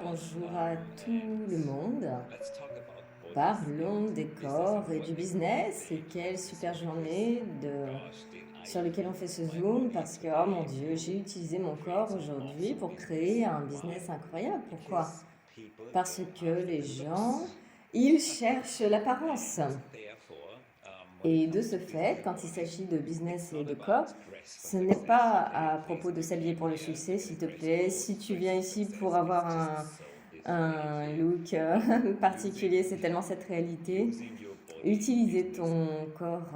Bonjour à tout le monde. Let's talk about Parlons des business corps and et du creativity. business. Et quelle super journée Gosh, did sur I laquelle on fait use ce my Zoom body parce que, oh mon today Dieu, j'ai to utilisé mon create corps some aujourd'hui awesome pour business? créer un Why? business incroyable. Pourquoi? Because people Parce go que after les the gens, looks. ils cherchent l'apparence. And therefore, when it Et de comes ce to business fait, and quand il body, s'agit de it's business et not de about corps, dress for ce n'est success. pas Okay, à please propos de be s'habiller pour le clear. succès, s'il te Dress plaît. code, Si tu dress viens for ici pour success is avoir just un, so un differentiating. look particulier, c'est tellement cette réalité. Using your body in Utiliser business ton corps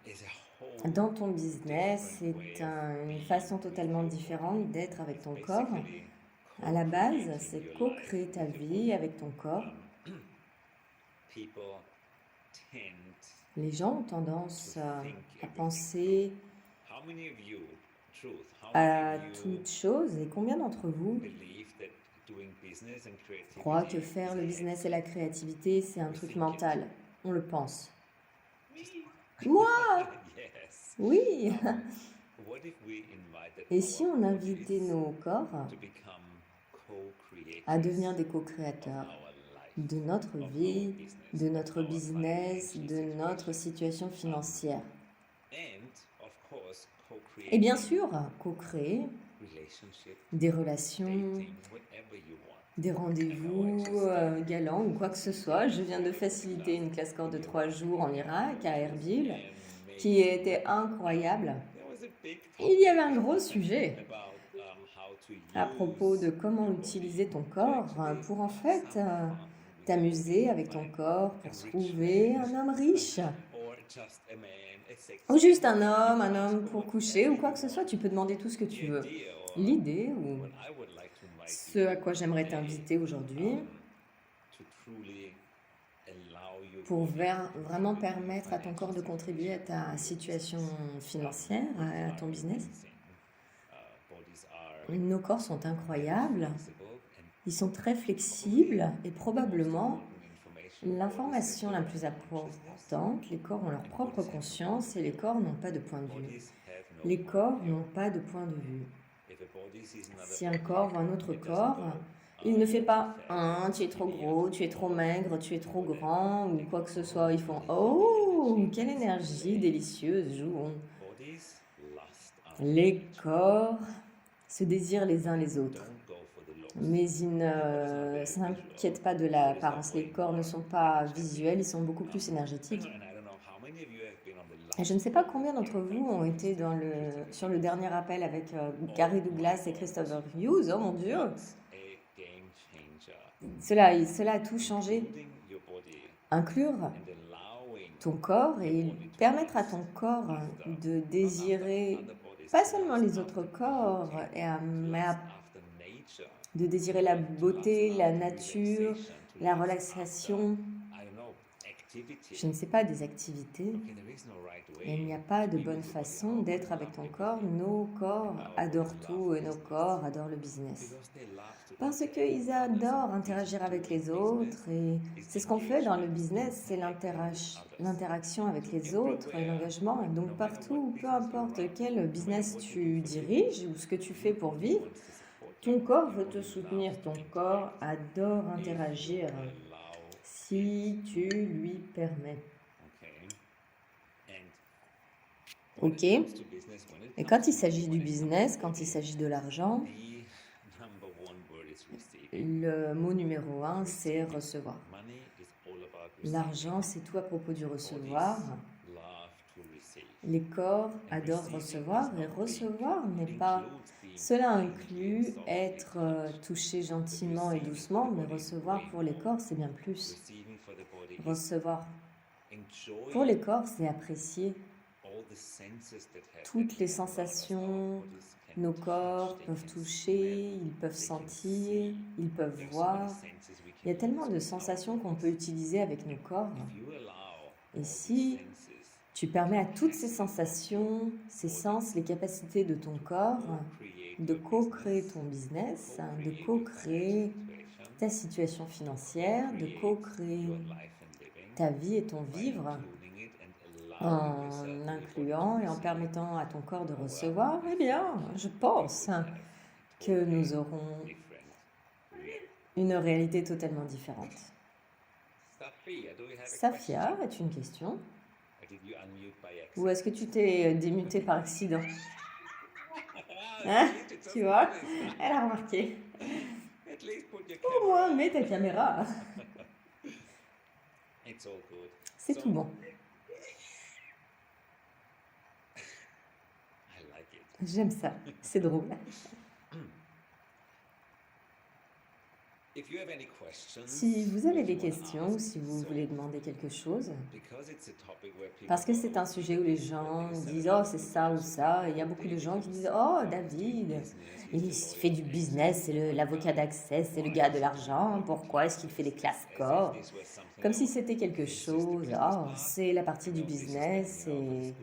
is a whole dans ton business, different way c'est of une being façon with totalement your body. différente d'être avec It's ton corps. basically À la base, co-creating c'est your life co-créer ta with your vie body. avec ton corps. People tend Les gens ont tendance to think à everything penser through. How many of you, truth, how à many of you toute chose. Et combien d'entre vous believe that doing business and croient que creativity faire is le a business head? et la créativité, c'est un We truc think it. mental? On le pense. Me? Moi? Yes. Oui! What if we invited Et si our on invitait bodies nos corps to become co-creators à devenir des of co-créateurs our life, de notre of our vie, business, de of notre our business, financial de notre situation? situation financière? And of course, Et bien co-creating sûr, co-créer relationship, des relations, dating, whatever you want. des rendez-vous galants ou quoi que ce soit. Je viens de faciliter une classe corps de 3 jours en Irak, à Erbil, qui était incroyable. There was a big Il y avait un gros sujet about how to à propos de use comment your body utiliser ton to corps actually pour en have fait some fun with t'amuser your avec ton body, corps find pour a rich trouver man, un homme riche. or just a man, a sexy Ou juste un man, homme pour coucher ou quoi que ce soit. Tu peux demander tout ce que The tu veux. idea or L'idée ou what I would like to invite ce you à quoi j'aimerais today, t'inviter aujourd'hui to truly allow your pour body vraiment to permettre à ton financial corps de contribuer à ta situation financière, à ton business. Bodies are Nos corps sont incroyables, flexible and ils sont très flexibles et most probablement important information, l'information la plus importante, les corps ont leur propre conscience et les corps n'ont pas de point de vue. bodies have no Les point corps of view. n'ont pas de point de vue. If a body sees another Si un body, corps voit un autre it doesn't corps, go, il ne fait you're pas too fat, tu es trop idiot, gros, tu es trop maigre, tu es trop whatever. grand ou They quoi go, que ce soit. Ils font the oh, energy quelle is énergie playing. délicieuse joue. Bodies lust after Les nature. corps se désirent les uns les autres. Don't go for the looks. Mais ils ne s'inquiètent pas de l'apparence. Les corps ne sont pas visuels, ils sont beaucoup plus énergétiques. And I don't know how many of you have been on the Et je ne sais pas combien d'entre vous ont été sur le dernier appel avec Gary Douglas et Christopher Hughes. Oh mon Dieu! It's a game changer. Cela a tout changé. Including your body Inclure and allowing ton corps et permettre à ton corps de désirer other bodies pas to seulement lust les autres after corps, beauty, mais lust after nature, de désirer la to beauté, lust la after nature, relaxation, to la lust relaxation, after, I don't know, activity. je ne sais pas, des activités. Okay, there is no right Et il n'y way a pas to de be bonne with your body. façon Our d'être body avec love ton everything corps. Nos corps adorent tout et nos corps adorent le business. because they love to Parce interact qu'ils with others. adorent And interagir avec doing les autres business et is c'est ce qu'on fait dans le engagement, business, c'est connecting with others. l'interaction avec les autres et Everywhere, l'engagement. Et no donc matter partout, what peu business you importe run, quel no business matter what you tu do for living, diriges ou ce que tu fais pour vivre, wants to support ton you. corps Your veut te body soutenir, loves ton to corps interact adore if you interagir allow si tu lui permets. Okay. And when Ok. it comes to business, when it Et comes quand il to s'agit money, du when it comes business, to quand il body, s'agit de l'argent, the number one word is receiving. le mot numéro un, c'est recevoir. Money is all about receiving. L'argent, c'est tout à propos du recevoir. Bodies love to receive. Les corps adorent recevoir et recevoir n'est pas... Cela inclut être touché gentiment et doucement, mais recevoir pour les corps, c'est bien plus. Receiving for the body is Recevoir enjoying pour les corps, c'est apprécier all the senses that happen toutes les in our sensations. bodies can Nos touch, corps they peuvent can toucher, smell, ils peuvent they can sentir, see. ils peuvent There's so voir. many senses we Il y a can tellement use de with our sensations qu'on bodies. peut utiliser avec nos corps. If you allow Et all si these senses tu permets à toutes ces sensations, ces sens, les capacités de ton corps de co-créer ton business, de co-créer ta situation financière, de co-créer ta vie et ton vivre en incluant et en permettant à ton corps de recevoir, eh bien, je pense que nous aurons une réalité totalement différente. Safia, do you have a Safia, as-tu une question? question? Or did you unmute by Ou accident? est-ce que tu t'es démuté par accident? Ah, Hein? see, you just Tu vois? noticed. Elle a remarqué. At least put your Au moins, camera. mets ta caméra. It's all good. C'est So, tout bon. I like it. J'aime ça. C'est drôle. If you have any questions, Si vous avez which des you wanna questions ou ask, si vous so voulez demander quelque chose, because it's a topic where people parce que go, c'est un sujet où les gens "This, disent oh c'est ça ou ça, et il y a beaucoup de gens qui disent oh David, il fait du business, c'est l'avocat d'accès, c'est le gars de l'argent, pourquoi est-ce qu'il fait des classes corps? this was something Comme si else. c'était quelque chose, oh c'est la partie du business, et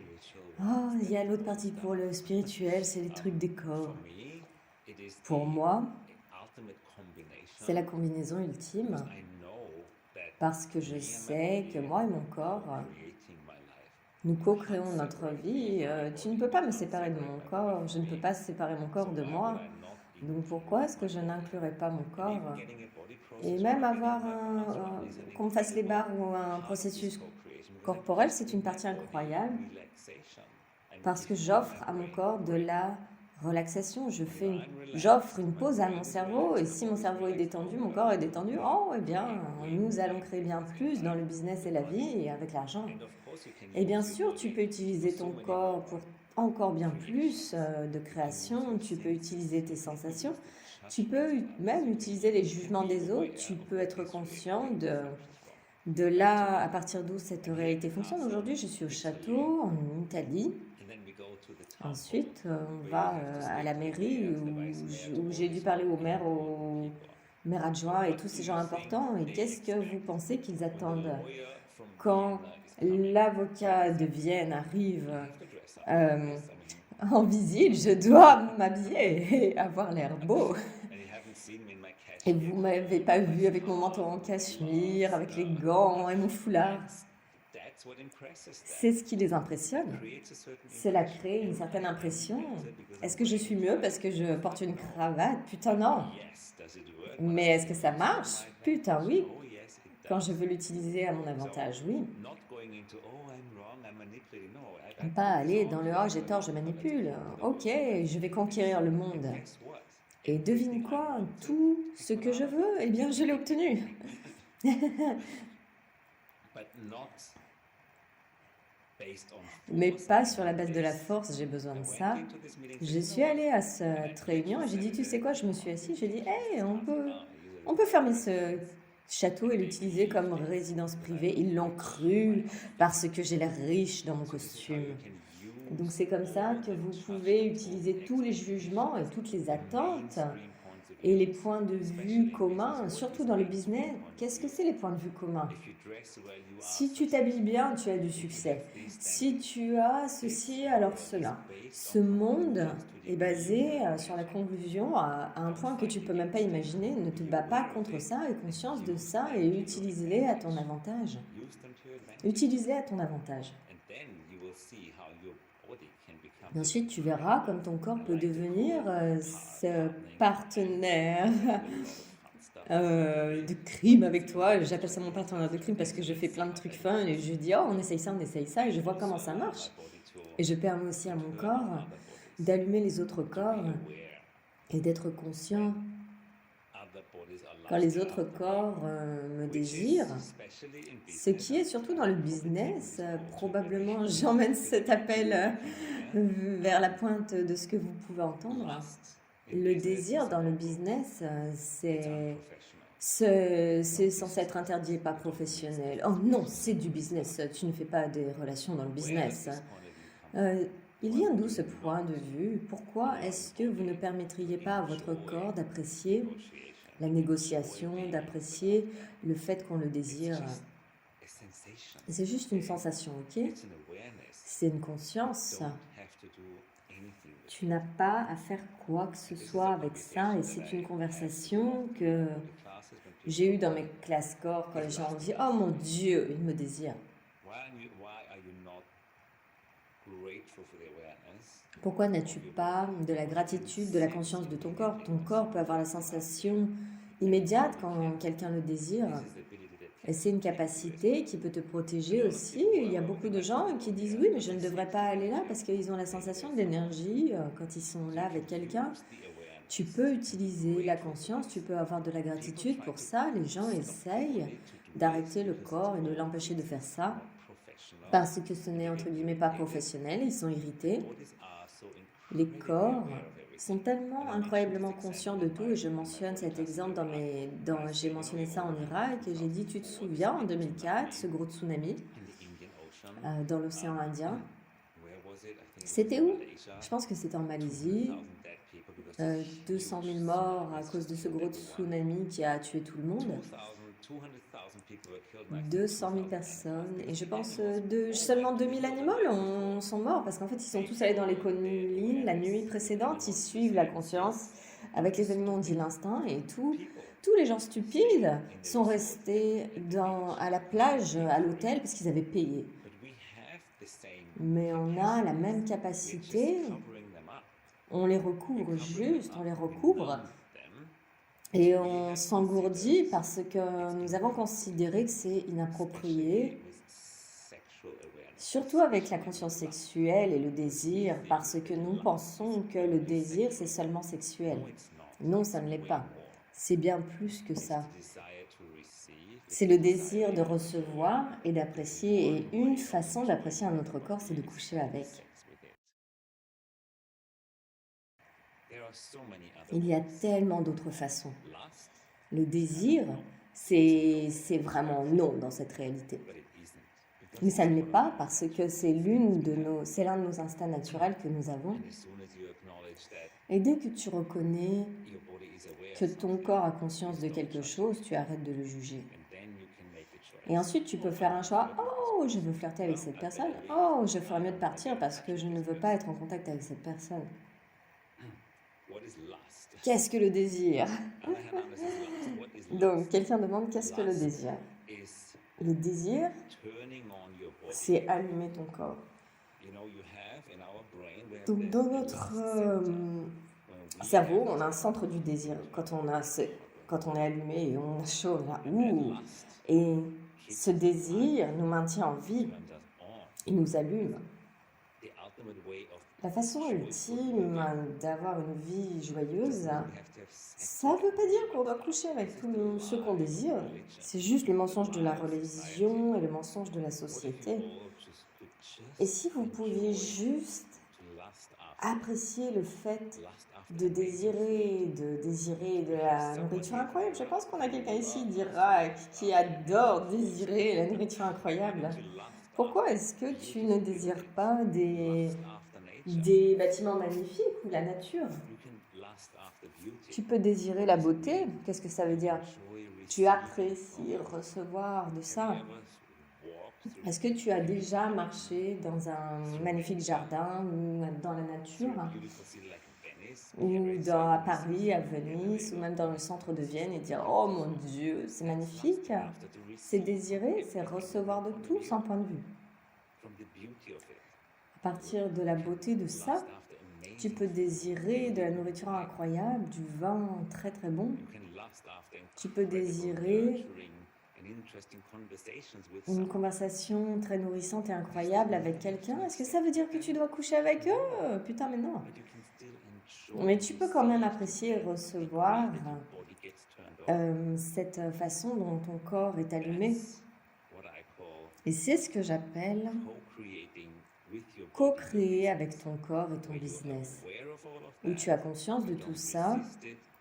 oh il y a l'autre partie pour le spirituel, c'est les trucs des corps. For me, it is Pour the moi, ultimate combination. c'est la combinaison ultime, I know that parce que je sais que moi et mon corps, creating my life. nous co-créons notre vie. Tu ne peux pas me séparer de mon corps, je ne peux pas séparer mon corps de moi. Donc pourquoi est-ce que je n'inclurais pas mon corps? Getting a body Et process même avoir qu'on me fasse les barres ou un processus corporel, c'est une partie incroyable relaxation. And parce que j'offre à mon corps de la relaxation. J'offre une pause à mon cerveau et si mon cerveau est détendu, mon corps est détendu, oh eh bien, nous allons créer bien plus dans le business et la vie et avec l'argent. of course you can Et bien sûr, tu peux utiliser ton corps pour encore bien plus de création, tu peux utiliser tes sensations, tu peux même utiliser les jugements des autres, tu peux être conscient de là à partir d'où cette réalité fonctionne. Aujourd'hui, je suis au château en Italie. and then we go to the temple. Ensuite, on va à la mairie où j'ai dû parler au maire adjoint et tous ces gens importants. Et qu'est-ce que vous pensez qu'ils attendent quand l'avocat de Vienne arrive en visite? Je dois m'habiller et avoir l'air beau. And you haven't seen me in my cash. Et vous m'avez pas vu avec mon manteau en cachemire, avec les gants et mon foulard. That's what impresses them. C'est ce qui les impressionne. Creates a certain Cela crée une certaine impression. Est-ce que je suis mieux parce que je porte une cravate? Putain non. yes, does it work? Mais est-ce que ça marche? Putain oui. Oh yes, it does. Quand je veux l'utiliser à mon avantage, oui. Not going into oh I'm wrong, I'm manipulating. No, Pas aller dans le oh j'ai tort, je manipule. Ok, je vais conquérir le monde. guess what? Et devine quoi? Tout ce que je veux, eh bien je l'ai obtenu. But not based on Mais pas sur la base de la force, j'ai besoin de ça. into this meeting. Je suis allée à cette réunion et j'ai dit, tu sais quoi, je me suis assise, j'ai dit, hey, on peut fermer ce château et l'utiliser comme résidence privée. Ils l'ont cru parce que j'ai l'air riche dans mon costume. Donc c'est comme ça que vous pouvez utiliser tous les jugements et toutes les attentes et les points de vue communs, surtout dans le business. Qu'est-ce que c'est les points de vue communs? Si tu t'habilles bien, tu as du succès. Si tu as ceci, alors cela. Ce monde est basé sur la conclusion à un point que tu peux même pas imaginer. Ne te bats pas contre ça, aie conscience de ça et utilise-les à ton avantage. Utilise-les à ton avantage. Et ensuite, tu verras comme ton corps peut devenir ce partenaire de crime avec toi. J'appelle ça mon partenaire de crime parce que je fais plein de trucs fun et je dis, oh, on essaye ça, et je vois comment ça marche. Et je permets aussi à mon corps d'allumer les autres corps et d'être conscient quand les autres corps me désirent. Ce qui est surtout dans le business, probablement j'emmène cet appel vers la pointe de ce que vous pouvez entendre. Le désir dans le business, c'est censé être interdit et pas professionnel. Oh non, c'est du business, tu ne fais pas des relations dans le business. Il vient d'où ce point de vue? Pourquoi est-ce que vous ne permettriez pas à votre corps d'apprécier la négociation, d'apprécier le fait qu'on le désire? C'est juste une sensation, ok? C'est une conscience. Tu n'as pas à faire quoi que ce soit avec ça et c'est une conversation que j'ai eue dans mes classes corps quand les gens ont dit « Oh mon Dieu, il me désire ». Pourquoi n'as-tu pas de la gratitude, de la conscience de ton corps? Ton corps peut avoir la sensation immédiate quand quelqu'un le désire. Et c'est une capacité qui peut te protéger aussi. Il y a beaucoup de gens qui disent oui, mais je ne devrais pas aller là parce qu'ils ont la sensation de l'énergie quand ils sont là avec quelqu'un. Tu peux utiliser la conscience, tu peux avoir de la gratitude pour ça. Les gens essayent d'arrêter le corps et de l'empêcher de faire ça parce que ce n'est entre guillemets pas professionnel, ils sont irrités. Les corps sont tellement incroyablement conscients de tout et je mentionne cet exemple j'ai mentionné ça en Irak et j'ai dit tu te souviens en 2004 ce gros tsunami dans l'océan Indien, c'était où? Je pense que c'était en Malaisie. 200 000 morts à cause de ce gros tsunami qui a tué tout le monde. 200 000 personnes et je pense seulement 2000 animaux sont morts parce qu'en fait ils sont tous allés dans les collines la nuit précédente, ils suivent la conscience. Avec les animaux on dit l'instinct et tous les gens stupides sont restés à la plage, à l'hôtel parce qu'ils avaient payé. Mais on a la même capacité, on les recouvre juste, on les recouvre. Et on s'engourdit parce que nous avons considéré que c'est inapproprié, surtout avec la conscience sexuelle et le désir, parce que nous pensons que le désir, c'est seulement sexuel. Non, ça ne l'est pas. C'est bien plus que ça. C'est le désir de recevoir et d'apprécier. Et une façon d'apprécier un autre corps, c'est de coucher avec. Il y a tellement d'autres façons. Le désir, c'est vraiment non dans cette réalité. Mais ça ne l'est pas parce que c'est l'un de nos instincts naturels que nous avons. Et dès que tu reconnais que ton corps a conscience de quelque chose, tu arrêtes de le juger. Et ensuite, tu peux faire un choix. Oh, je veux flirter avec cette personne. Oh, je ferais mieux de partir parce que je ne veux pas être en contact avec cette personne. Qu'est-ce que le désir? Donc, quelqu'un demande qu'est-ce que le désir? Le désir, c'est allumer ton corps. Donc, dans notre cerveau, on a un centre du désir. Quand on est allumé et on a chaud, là, et ce désir nous maintient en vie, il nous allume. La façon ultime d'avoir une vie joyeuse, ça ne veut pas dire qu'on doit coucher avec tous ceux qu'on désire. C'est juste le mensonge de la religion et le mensonge de la société. Et si vous pouviez juste apprécier le fait de désirer de la nourriture incroyable. Je pense qu'on a quelqu'un ici d'Irak qui adore désirer la nourriture incroyable. Pourquoi est-ce que tu ne désires pas des bâtiments magnifiques ou la nature? Tu peux désirer la beauté. Qu'est-ce que ça veut dire? Tu apprécies recevoir de ça. Est-ce que tu as déjà marché dans un magnifique jardin ou dans la nature, ou à Paris, à Venise, ou même dans le centre de Vienne et dire « Oh mon Dieu, c'est magnifique !» C'est désirer, c'est recevoir de tout sans point de vue. À partir de la beauté de ça, tu peux désirer de la nourriture incroyable, du vin très très bon. Tu peux désirer une conversation très nourrissante et incroyable avec quelqu'un. Est-ce que ça veut dire que tu dois coucher avec eux? Putain, mais non. Mais tu peux quand même apprécier et recevoir cette façon dont ton corps est allumé. Et c'est ce que j'appelle co-créer avec ton corps et ton business. Où tu as conscience de tout ça,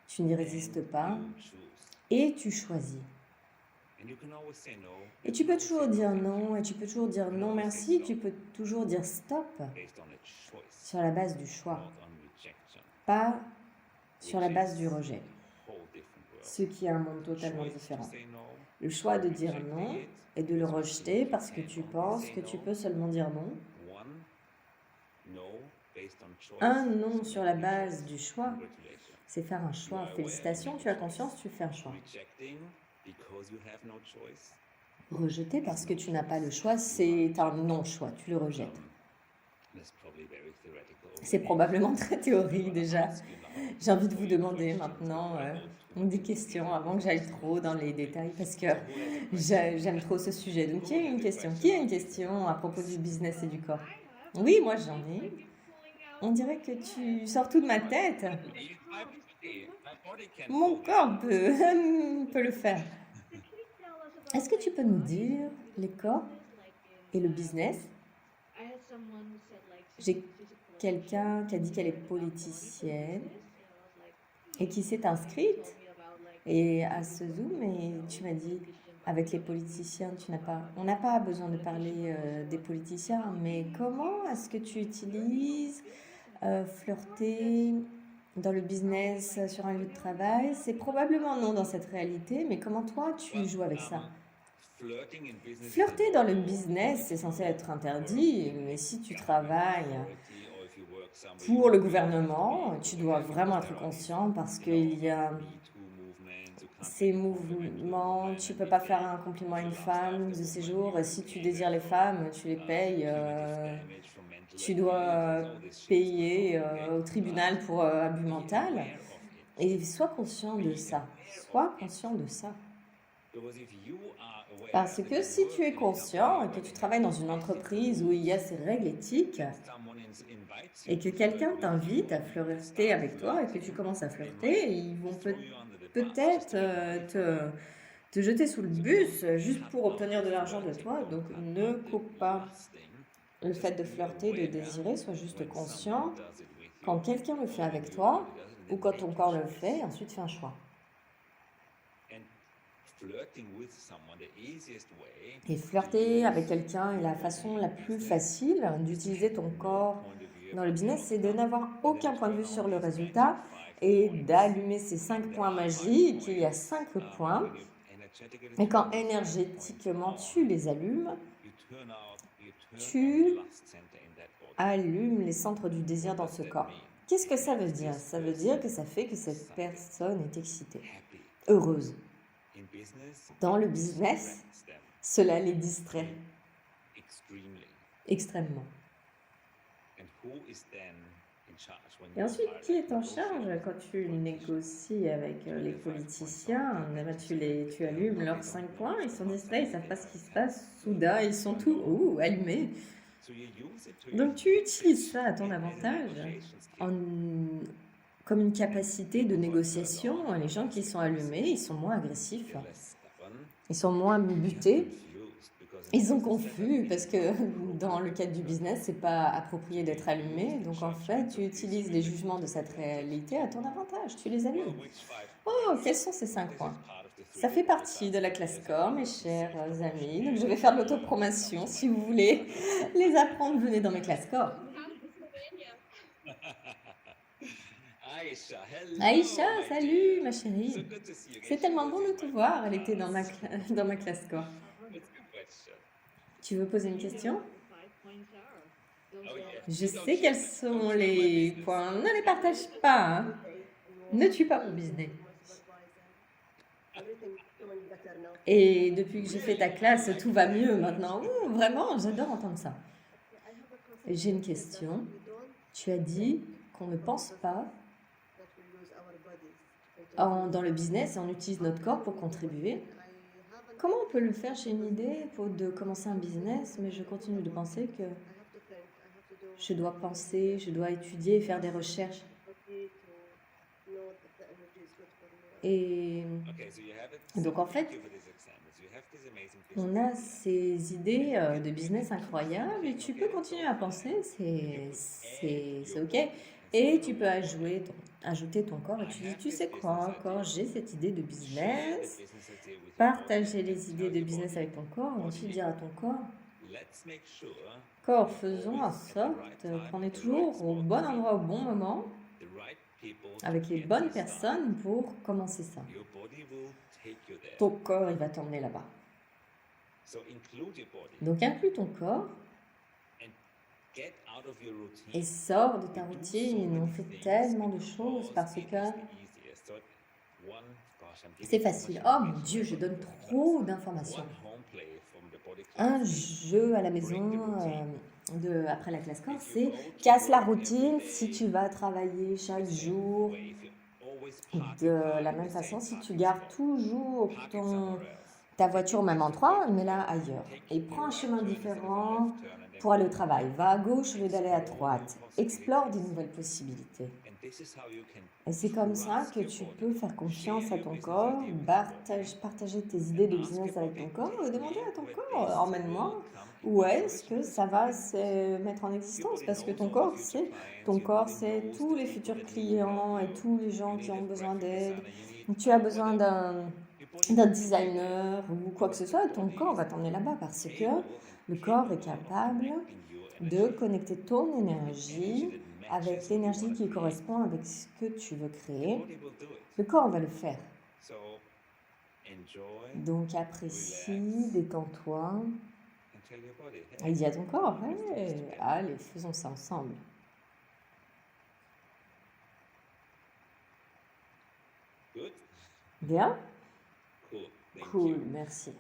tu n'y résistes pas et tu choisis. Et tu peux toujours dire non, et tu peux toujours dire non merci, tu peux toujours dire stop sur la base du choix, pas sur la base du rejet, ce qui est un monde totalement différent. Le choix de dire non et de le rejeter parce que tu penses que tu peux seulement dire non. Un non sur la base du choix, c'est faire un choix. Félicitations, tu as conscience, tu fais un choix. Rejeter parce que tu n'as pas le choix, c'est un non-choix, tu le rejettes. C'est probablement très théorique déjà. J'ai envie de vous demander maintenant des questions avant que j'aille trop dans les détails parce que j'aime trop ce sujet. Donc, qui a une question? Qui a une question à propos du business et du corps? Oui, moi j'en ai. On dirait que tu sors tout de ma tête. Mon corps peut le faire. Est-ce que tu peux nous dire les corps et le business? J'ai quelqu'un qui a dit qu'elle est politicienne et qui s'est inscrite et à ce Zoom et tu m'as dit avec les politiciens, on n'a pas besoin de parler des politiciens, mais comment est-ce que tu utilises flirter dans le business sur un lieu de travail? C'est probablement non dans cette réalité, mais comment toi tu joues avec ça? Flirter dans le business, c'est censé être interdit, mais si tu travailles pour le gouvernement, tu dois vraiment être conscient parce qu'il y a ces mouvements, tu peux pas faire un compliment à une femme de ces jours. Si tu désires les femmes, tu les payes, tu dois payer au tribunal pour abus mental. Et sois conscient de ça. Sois conscient de ça. Parce que si tu es conscient et que tu travailles dans une entreprise où il y a ces règles éthiques et que quelqu'un t'invite à flirter avec toi et que tu commences à flirter, ils vont peut-être te jeter sous le bus juste pour obtenir de l'argent de toi. Donc ne coupe pas le fait de flirter, de désirer, sois juste conscient quand quelqu'un le fait avec toi ou quand ton corps le fait, ensuite fais un choix. Et flirter avec quelqu'un est la façon la plus facile d'utiliser ton corps dans le business, c'est de n'avoir aucun point de vue sur le résultat et d'allumer ces 5 points magiques. Il y a 5 points. Et quand énergétiquement tu les allumes, tu allumes les centres du désir dans ce corps. Qu'est-ce que ça veut dire? Ça veut dire que ça fait que cette personne est excitée, heureuse. Dans le business, cela les distrait extrêmement. Et ensuite, qui est en charge quand tu négocies avec les politiciens? Tu allumes leurs 5 points, ils sont distraits, ils ne savent pas ce qui se passe. Soudain, ils sont tous allumés. Donc, tu utilises ça à ton avantage comme une capacité de négociation. Les gens qui sont allumés, ils sont moins agressifs, ils sont moins butés. Ils sont confus parce que dans le cadre du business, c'est pas approprié d'être allumé. Donc en fait, tu utilises les jugements de cette réalité à ton avantage. Tu les allumes. Oh, quels sont ces 5 points? Ça fait partie de la classe corps, mes chers amis. Donc je vais faire de l'autopromotion. Si vous voulez les apprendre, venez dans mes classes corps. Aïcha, salut ma chérie. C'est tellement bon de te voir. Elle était dans ma classe corps. Tu veux poser une question? Je sais quels sont les points. Ne les partage pas. Hein. Ne tue pas mon business. Et depuis que j'ai fait ta classe, tout va mieux maintenant. Vraiment, j'adore entendre ça. J'ai une question. Tu as dit qu'on ne pense pas dans le business et on utilise notre corps pour contribuer. Comment on peut le faire? J'ai une idée de commencer un business, mais je continue de penser que je dois penser, je dois étudier et faire des recherches. Et donc en fait, on a ces idées de business incroyables et tu peux continuer à penser, c'est ok. Et tu peux ajouter ton corps et tu dis, tu sais quoi, encore j'ai cette idée de business. Partager les idées de business avec ton corps et ensuite dire à ton corps, faisons en sorte qu'on est toujours au bon endroit au bon moment avec les bonnes personnes pour commencer ça. Ton corps, il va t'emmener là-bas. Donc inclus ton corps et sors de ta routine. On fait tellement de choses parce que c'est facile. Oh mon Dieu, je donne trop d'informations. Un jeu à la maison après la classe corps, c'est casse la routine si tu vas travailler chaque jour de la même façon, si tu gardes toujours ta voiture, même en 3, mets-la ailleurs. Et prends un chemin différent pour aller au travail. Va à gauche au lieu d'aller à droite. Explore de nouvelles possibilités. Et c'est comme ça que tu peux faire confiance à ton corps, partager tes idées de business avec ton corps et demander à ton corps, emmène-moi, où est-ce que ça va se mettre en existence? Parce que ton corps, c'est tous les futurs clients et tous les gens qui ont besoin d'aide. Tu as besoin d'un designer ou quoi que ce soit, ton corps va t'emmener là-bas parce que le corps est capable de connecter ton énergie avec l'énergie qui correspond avec ce que tu veux créer. Le corps va le faire. Donc apprécie, détends-toi et dis à ton corps, hey, allez, faisons ça ensemble. Bien? Cool, merci.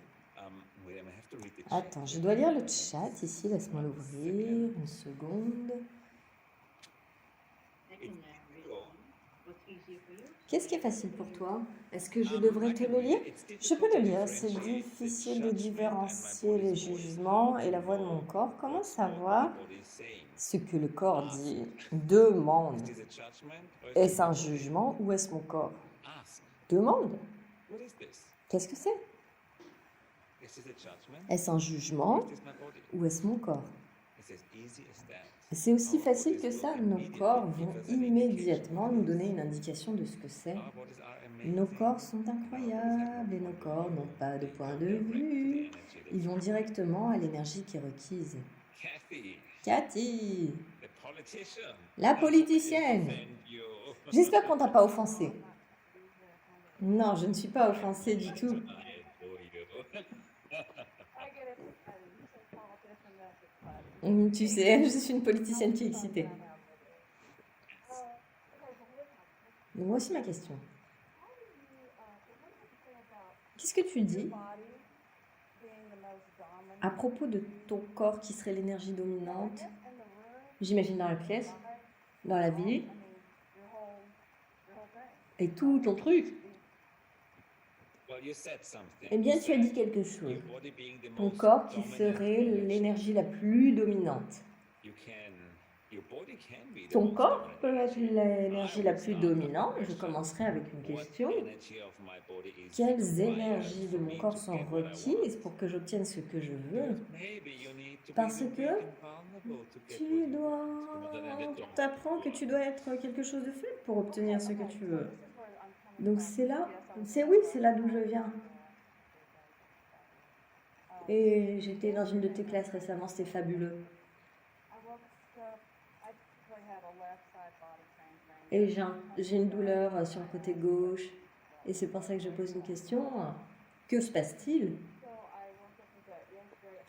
Attends, je dois lire le chat ici, laisse-moi l'ouvrir, une seconde. Qu'est-ce qui est facile pour toi? Est-ce que je devrais te le lire? Je peux le lire, c'est difficile de différencier les jugements et la voix de mon corps. Comment savoir ce que le corps dit? Demande. Est-ce un jugement ou est-ce mon corps? Demande. Qu'est-ce que c'est? Est-ce un jugement ou est-ce mon corps? C'est aussi facile que ça. Nos corps vont immédiatement nous donner une indication de ce que c'est. Nos corps sont incroyables et nos corps n'ont pas de point de vue. Ils vont directement à l'énergie qui est requise. Cathy, la politicienne. J'espère qu'on t'a pas offensé. Non, je ne suis pas offensée du tout. Tu sais, je suis une politicienne qui est excitée. Donc, voici ma question. Qu'est-ce que tu dis à propos de ton corps qui serait l'énergie dominante? J'imagine dans la pièce, dans la vie, et tout ton truc. Eh bien, tu as dit quelque chose. Ton corps qui serait l'énergie la plus dominante. Ton corps peut être l'énergie la plus dominante. Je commencerai avec une question. Quelles énergies de mon corps sont requises pour que j'obtienne ce que je veux? Parce que t'apprends que tu dois être quelque chose de faible pour obtenir ce que tu veux. Donc c'est là d'où je viens. Et j'étais dans une de tes classes récemment, c'était fabuleux. Et j'ai une douleur sur le côté gauche. Et c'est pour ça que je pose une question. Que se passe-t-il?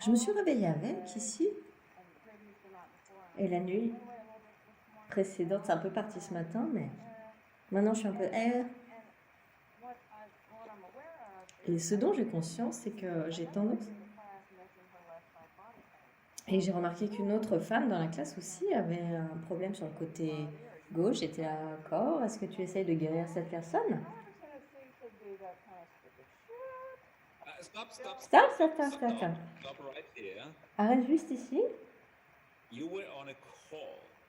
Je me suis réveillée avec ici. Et la nuit précédente, c'est un peu parti ce matin, mais maintenant je suis un peu Et ce dont j'ai conscience, c'est que j'ai tendance... Et j'ai remarqué qu'une autre femme dans la classe aussi avait un problème sur le côté gauche. J'étais d'accord. Est-ce que tu essayes de guérir cette personne? Stop. Arrête juste ici.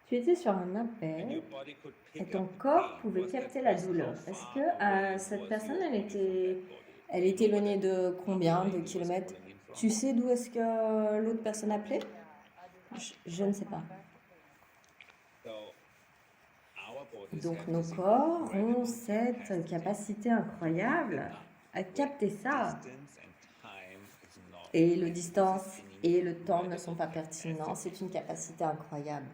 Tu étais sur un appel et ton corps pouvait capter la douleur. Est-ce que cette personne, elle était éloignée de combien de kilomètres? Tu sais d'où est-ce que l'autre personne appelait? Je ne sais pas. Donc nos corps ont cette capacité incroyable à capter ça. Et le distance et le temps ne sont pas pertinents. C'est une capacité incroyable.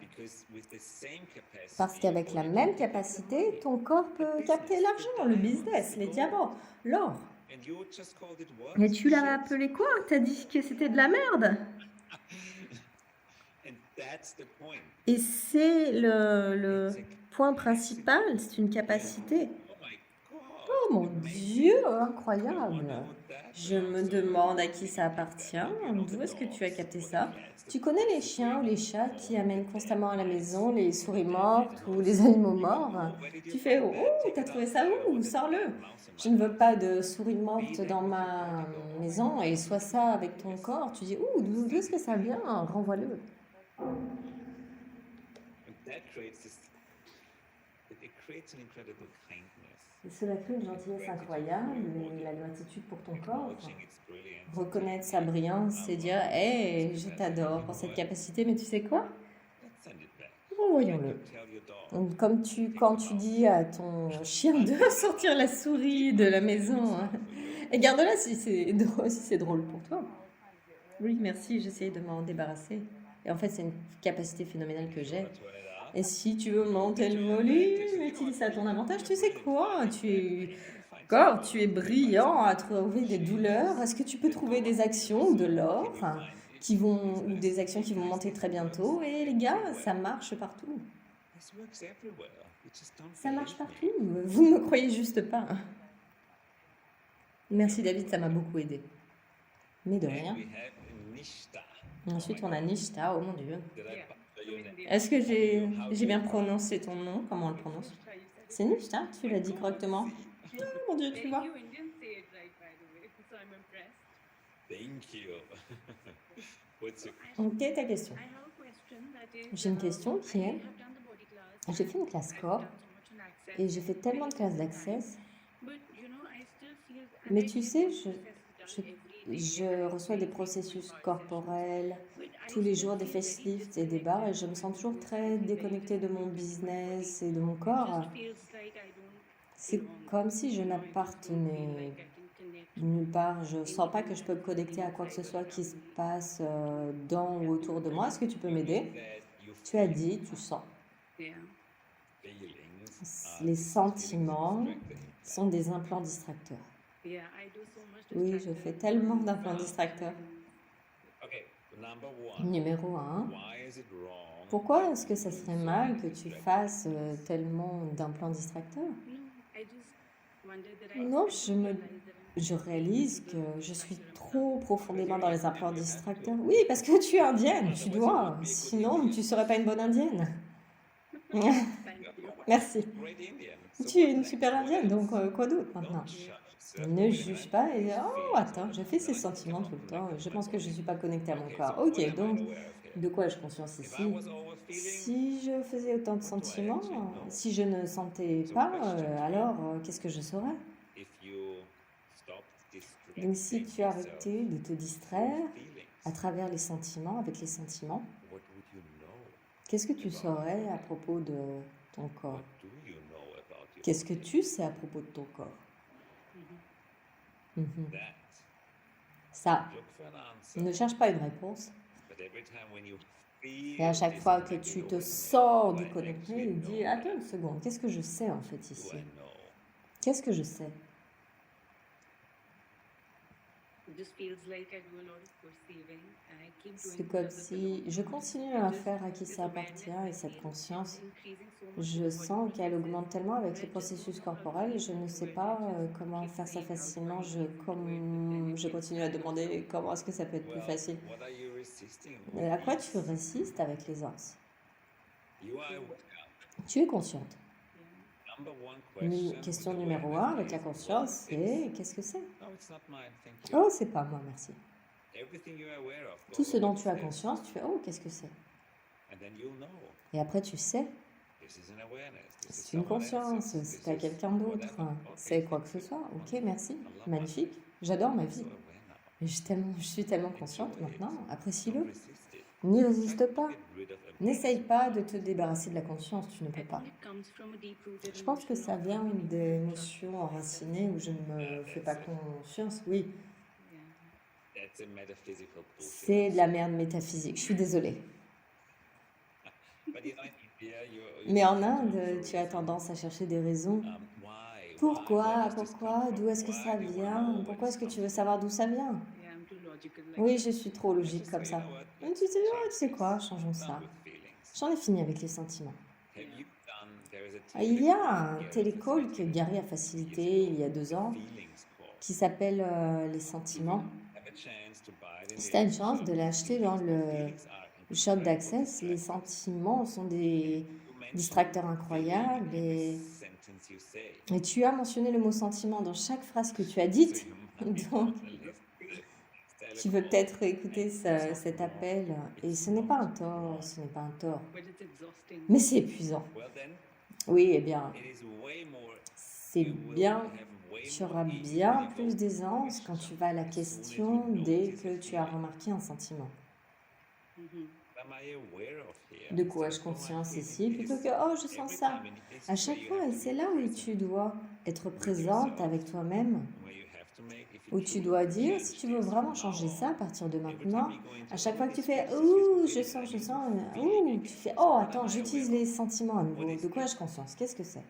Parce qu'avec la même capacité, ton corps peut capter l'argent, le business, les diamants, l'or. Mais tu l'as appelé quoi? T'as dit que c'était de la merde. Et c'est le point principal, c'est une capacité. Oh mon Dieu, incroyable! Je me demande à qui ça appartient. D'où est-ce que tu as capté ça? Tu connais les chiens ou les chats qui amènent constamment à la maison les souris mortes ou les animaux morts? Tu fais oh, t'as trouvé ça où? Sors-le! Je ne veux pas de souris mortes dans ma maison et sois ça avec ton corps. Tu dis d'où est-ce que ça vient? Renvoie-le. Et cela crée une gentillesse incroyable et la gratitude pour ton corps. Reconnaître sa brillance et dire hey, je t'adore pour cette capacité, mais tu sais quoi? Renvoyons-le. Comme quand tu dis à ton chien de sortir la souris de la maison, hein. Et garde-la si c'est drôle pour toi. Oui, merci, j'essaie de m'en débarrasser. Et en fait, c'est une capacité phénoménale que j'ai. Et si tu veux monter le volume, utilise ça à ton avantage. Tu sais quoi? Tu es brillant à trouver des douleurs. Est-ce que tu peux trouver des actions ou de l'or ou des actions qui vont monter très bientôt? Et les gars, ça marche partout. Ça marche partout. Vous ne me croyez juste pas. Merci David, ça m'a beaucoup aidé. Mais de rien. Ensuite, on a Nishta. Oh mon Dieu. Est-ce que j'ai bien prononcé ton nom? Comment on le prononce? C'est Nishta? Tu l'as dit correctement? Oh mon Dieu, tu vois. Quelle est ta question? J'ai une question qui est, j'ai fait une classe corps et j'ai fait tellement de classes d'access, mais tu sais, je reçois des processus corporels tous les jours, des facelifts et des bars, et je me sens toujours très déconnectée de mon business et de mon corps. C'est comme si je n'appartenais nulle part. Je ne sens pas que je peux me connecter à quoi que ce soit qui se passe dans ou autour de moi. Est-ce que tu peux m'aider? Tu as dit, tu sens. Les sentiments sont des implants distracteurs. Oui, je fais tellement d'implants distracteurs. Numéro 1. Pourquoi est-ce que ça serait mal que tu fasses tellement d'implants distracteurs? Non, je réalise que je suis trop profondément dans les implants distracteurs. Oui, parce que tu es indienne, tu dois. Sinon, tu ne serais pas une bonne indienne. Merci. Tu es une super indienne, donc quoi d'autre maintenant? Ne juge pas et oh attends, je fais ces sentiments tout le temps. Je pense que je ne suis pas connectée à mon corps. Ok, donc de quoi ai-je conscience ici? Si je faisais autant de sentiments, si je ne sentais pas, alors qu'est-ce que je saurais? Donc si tu arrêtais de te distraire à travers les sentiments, avec les sentiments, qu'est-ce que tu saurais à propos de ton corps? Qu'est-ce que tu sais à propos de ton corps? Ça, ne cherche pas une réponse. Et à chaque fois que tu te sens déconnecté, dis attends une seconde, qu'est-ce que je sais en fait ici? Qu'est-ce que je sais? C'est comme si je continue à faire à qui ça appartient et cette conscience, je sens qu'elle augmente tellement avec les processus corporels, je ne sais pas comment faire ça facilement, je continue à demander comment est-ce que ça peut être plus facile. Et à quoi tu résistes avec les anses? Tu es consciente. Question numéro 1 avec la conscience, c'est qu'est-ce que c'est? Oh, c'est pas moi, merci. Tout ce dont tu as conscience, tu fais oh, qu'est-ce que c'est? Et après, tu sais. C'est une conscience, c'est à quelqu'un d'autre, c'est quoi que ce soit. Ok, merci, magnifique, j'adore ma vie. Mais je suis tellement consciente maintenant, apprécie-le. N'y résiste pas. N'essaye pas de te débarrasser de la conscience, tu ne peux pas. Je pense que ça vient des notions enracinées où je ne me fais pas confiance, oui. C'est de la merde métaphysique, je suis désolée. Mais en Inde, tu as tendance à chercher des raisons. Pourquoi? D'où est-ce que ça vient? Pourquoi est-ce que tu veux savoir d'où ça vient? Oui, je suis trop logique comme ça. Tu sais quoi? Changeons ça. J'en ai fini avec les sentiments. Il y a un télécall que Gary a facilité il y a 2 ans qui s'appelle les sentiments. Si tu as une chance de l'acheter dans le shop d'Access, les sentiments sont des distracteurs incroyables et tu as mentionné le mot sentiment dans chaque phrase que tu as dite. Donc, tu veux peut-être écouter cet appel et ce n'est pas un tort, ce n'est pas un tort, mais c'est épuisant. Oui, eh bien, c'est bien, tu auras bien plus d'aisance quand tu vas à la question dès que tu as remarqué un sentiment. De quoi ai-je conscience ici plutôt que oh, je sens ça. À chaque fois, et c'est là où tu dois être présente avec toi-même, où tu dois dire si tu veux vraiment changer ça à partir de maintenant. À chaque fois que tu fais ouh, je sens, ouh, tu fais oh, attends, j'utilise les sentiments à nouveau. De quoi ai-je conscience? Qu'est-ce que c'est?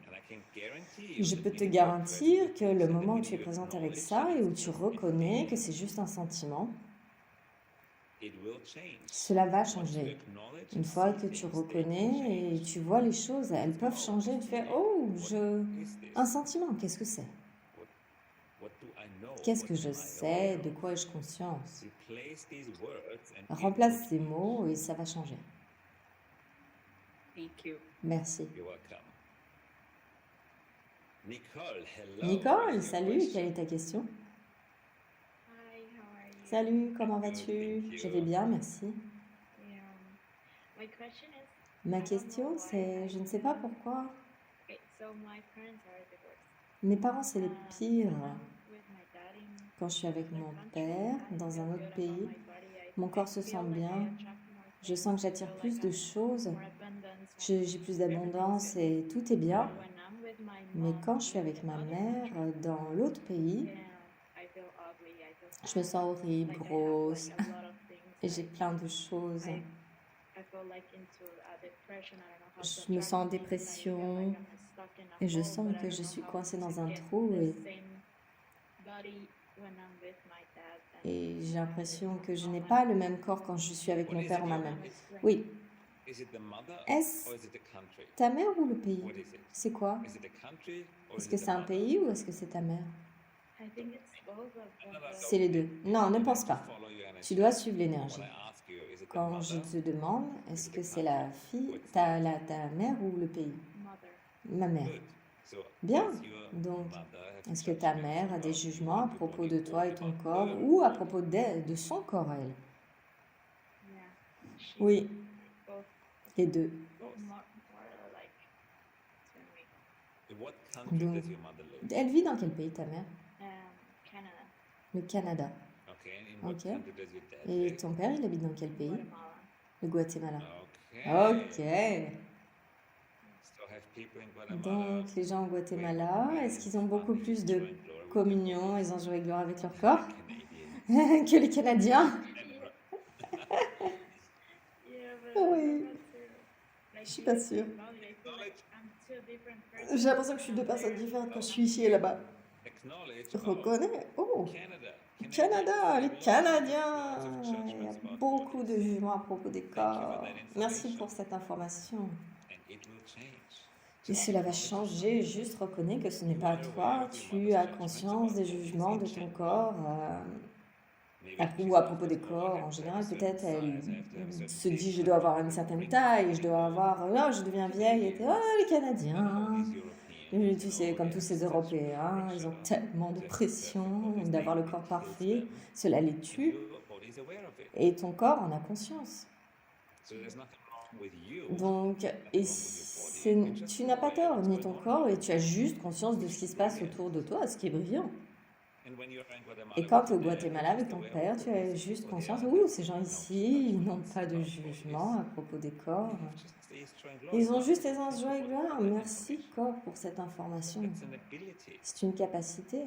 Je peux te garantir que le moment où tu es présente avec ça et où tu reconnais que c'est juste un sentiment, cela va changer. Une fois que tu reconnais et tu vois les choses, elles peuvent changer. Tu fais oh, un sentiment, qu'est-ce que c'est? Qu'est-ce que je sais? De quoi ai-je conscience? Remplace ces mots et ça va changer. Merci. Nicole, salut, quelle est ta question? Salut, comment vas-tu? Je vais bien, merci. Ma question, c'est, je ne sais pas pourquoi. Mes parents, c'est les pires. Quand je suis avec mon père dans un autre pays, mon corps se sent bien. Je sens que j'attire plus de choses. J'ai plus d'abondance et tout est bien. Mais quand je suis avec ma mère dans l'autre pays, je me sens horrible, grosse. Et j'ai plein de choses. Je me sens en dépression. Et je sens que je suis coincée dans un trou. Et j'ai l'impression que je n'ai pas le même corps quand je suis avec mon père ou ma mère. Oui. Est-ce ta mère ou le pays? C'est quoi? Est-ce que c'est un pays ou est-ce que c'est ta mère? C'est les deux. Non, ne pense pas. Tu dois suivre l'énergie. Quand je te demande, est-ce que c'est la fille, ta mère ou le pays? Ma mère. Bien. Donc, est-ce que ta mère a des jugements à propos de toi et ton corps ou à propos de son corps à elle? Oui, les deux. Donc, elle vit dans quel pays ta mère? Le Canada. Ok. Et ton père, il habite dans quel pays? Le Guatemala. Ok. Donc, les gens au Guatemala, est-ce qu'ils ont beaucoup plus de communion et joie et gloire avec leur corps que les Canadiens? Oui, je suis pas sûre. J'ai l'impression que je suis deux personnes différentes quand je suis ici et là-bas. Je reconnais. Oh, le Canada, les Canadiens. Il y a beaucoup de jugements à propos des corps. Merci pour cette information. Et cela va changer, juste reconnais que ce n'est pas toi, tu as conscience des jugements de ton corps, ou à propos des corps en général, peut-être elle se dit je dois avoir une certaine taille, je dois avoir, oh je deviens vieille, et oh les Canadiens, et tu sais, comme tous ces Européens, ils ont tellement de pression d'avoir le corps parfait, cela les tue, et ton corps en a conscience. Donc, tu n'as pas tort, ni ton corps, et tu as juste conscience de ce qui se passe autour de toi, ce qui est brillant. Et quand tu es au Guatemala avec ton père, tu as juste conscience, ces gens ici, ils n'ont pas de jugement à propos des corps. Ils ont juste aisance, joie et gloire. Merci, corps, pour cette information. C'est une capacité.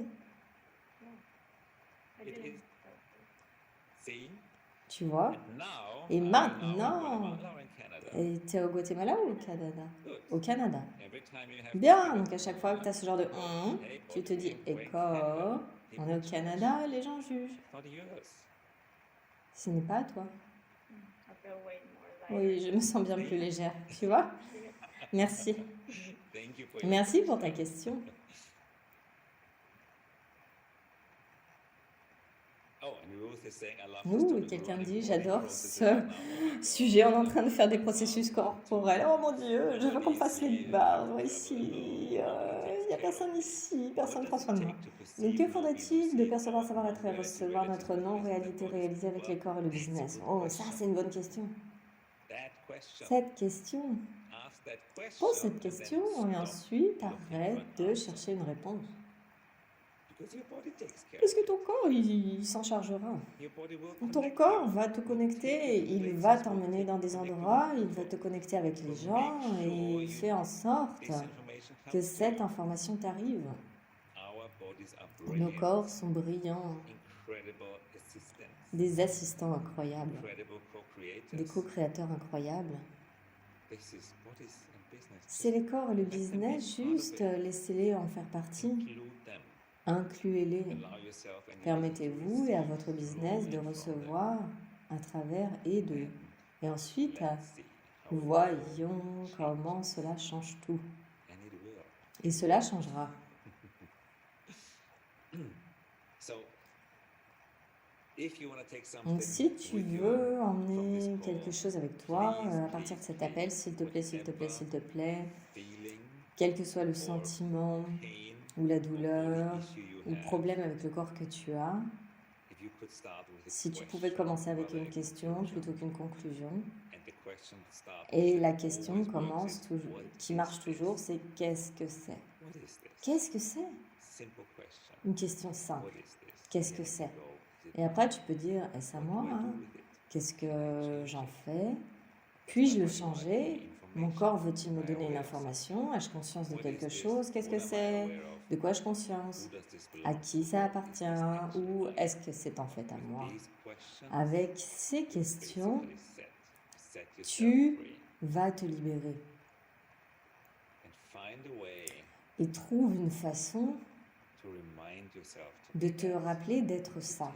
Tu vois? Et maintenant, tu es au Guatemala ou au Canada? Au Canada. Bien, donc à chaque fois que tu as ce genre de tu te dis, et corps, on est au Canada, les gens jugent. Ce n'est pas à toi. Oui, je me sens bien plus légère, tu vois? Merci. Merci pour ta question. Ouh, quelqu'un dit, j'adore ce sujet, on est en train de faire des processus corporels. Oh mon Dieu, je veux qu'on fasse les barres ici. Il n'y a personne ici, personne ne prend soin de moi. Mais que faudrait-il de percevoir, savoir être et recevoir notre non-réalité réalisée avec les corps et le business? Oh, ça c'est une bonne question. Cette question, pose cette question et ensuite arrête de chercher une réponse. Parce que ton corps, il s'en chargera. Ton corps va te connecter, il va t'emmener dans des endroits, il va te connecter avec les gens et il fait en sorte que cette information t'arrive. Nos corps sont brillants, des assistants incroyables, des co-créateurs incroyables. C'est les corps et le business, juste laissez-les en faire partie. Incluez-les. Permettez-vous et à votre business de recevoir à travers et de. Et ensuite, voyons comment cela change tout. Et cela changera. Donc, si tu veux emmener quelque chose avec toi, à partir de cet appel, s'il te plaît, s'il te plaît, s'il te plaît, quel que soit le sentiment ou la douleur ou le problème avec le corps que tu as, si tu pouvais commencer avec une question plutôt qu'une conclusion, et la question commence toujours, qui marche toujours, c'est qu'est-ce que c'est? Qu'est-ce que c'est? Une question simple. Qu'est-ce que c'est? Et après, tu peux dire, est-ce à moi? Qu'est-ce que j'en fais? Puis-je le changer? Mon corps veut-il me donner une information? Ai-je conscience de quelque chose? Qu'est-ce que c'est? De quoi ai-je conscience? À qui ça appartient? Ou est-ce que c'est en fait à moi? Avec ces questions, tu vas te libérer. Et trouve une façon de te rappeler d'être ça.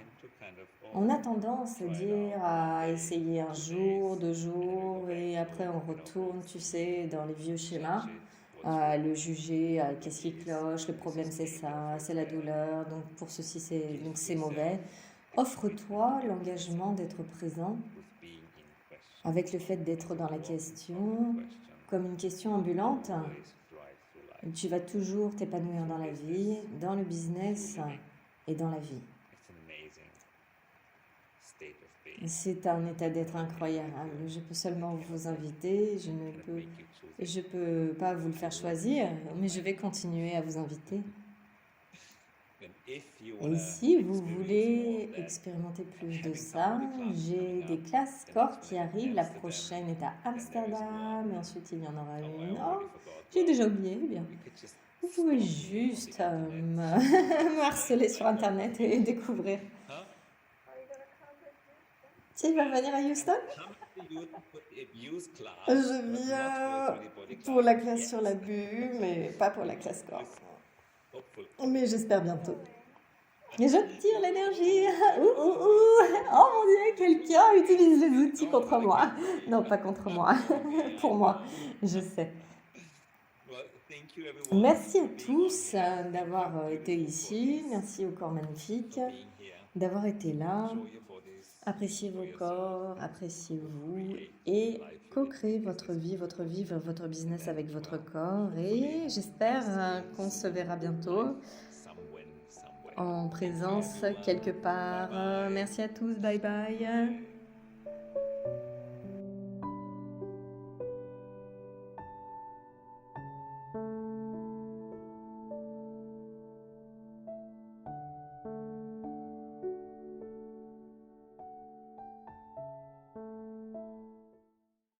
On a tendance à dire, à essayer un jour, 2 jours, et après on retourne, tu sais, dans les vieux schémas, à le juger, à qu'est-ce qui cloche, le problème c'est ça, c'est la douleur, donc pour ceci c'est mauvais. Offre-toi l'engagement d'être présent avec le fait d'être dans la question, comme une question ambulante. Tu vas toujours t'épanouir dans la vie, dans le business et dans la vie. C'est un état d'être incroyable. Je peux seulement vous inviter, je peux pas vous le faire choisir, mais je vais continuer à vous inviter. Et si vous voulez expérimenter plus de ça, j'ai des classes corps qui arrivent. La prochaine est à Amsterdam et ensuite il y en aura une. Oh, j'ai déjà oublié. Eh bien, vous pouvez juste me harceler sur Internet et découvrir. Tu vas venir à Houston? Je viens pour la classe sur la bulle, mais pas pour la classe corps. Mais j'espère bientôt. Et je tire l'énergie. Oh mon Dieu, quelqu'un utilise les outils contre moi. Non, pas contre moi. Pour moi, je sais. Merci à tous d'avoir été ici. Merci au corps magnifique d'avoir été là. Appréciez vos corps, appréciez-vous et co-créez votre vie, votre business avec votre corps. Et j'espère qu'on se verra bientôt en présence quelque part. Merci à tous, bye bye.